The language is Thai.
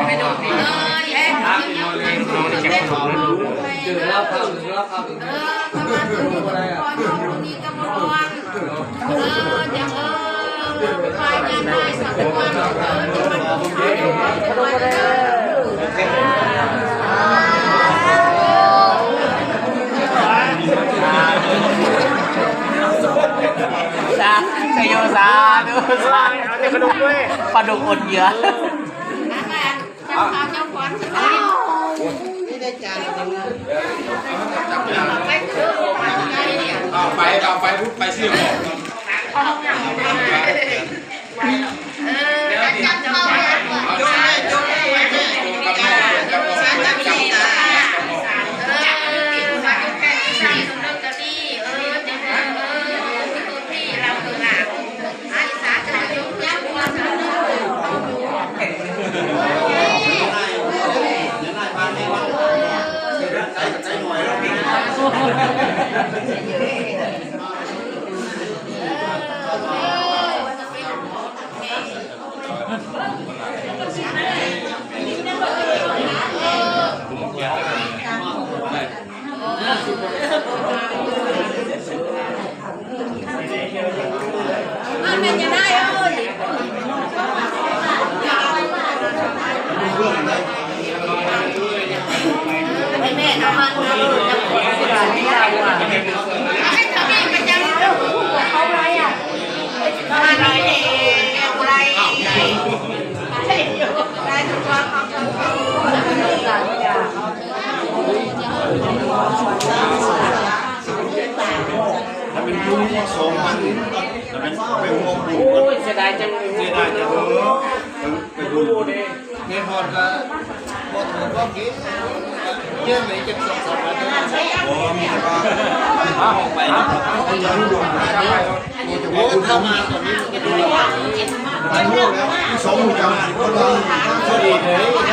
ไปดูดิเอ๊ะจืดแล้วครับจืดแล้วครับทำไมถึงอะไรอ่ะตรงนี้ก็มาร้อนอย่างไปยังไงสักวันจะซาเซโยซาดูซาเอาเด็กกระดูกด้วยปลาดุกอดเหยื่อเจ้าขวัญไม่ได้จานไปพุทธไปเสี่ยวจับเข้าโยนเลยโยนเลยจับเข้าจับเข้ามันจะได้ให้แม่เอามาจะขอสิบบาทไม่ได้ว่ะให้ทำเองมันจะเขาไรอ่ะอะไรอะไรได้ทุกวันเขาจะถ้าเป็นลูกสองพันแต่เป็นวงดูเสียดายจังไปดูเงินพอดก็พอถือก็กินเยอะไหมจะสองสามพันโอ้มีแต่ว่าออกไปจะรู้ดวงโอ้ถ้ามาตอนนี้จะดูมันรู้แล้วสองหมู่จังคนละพอดีเลย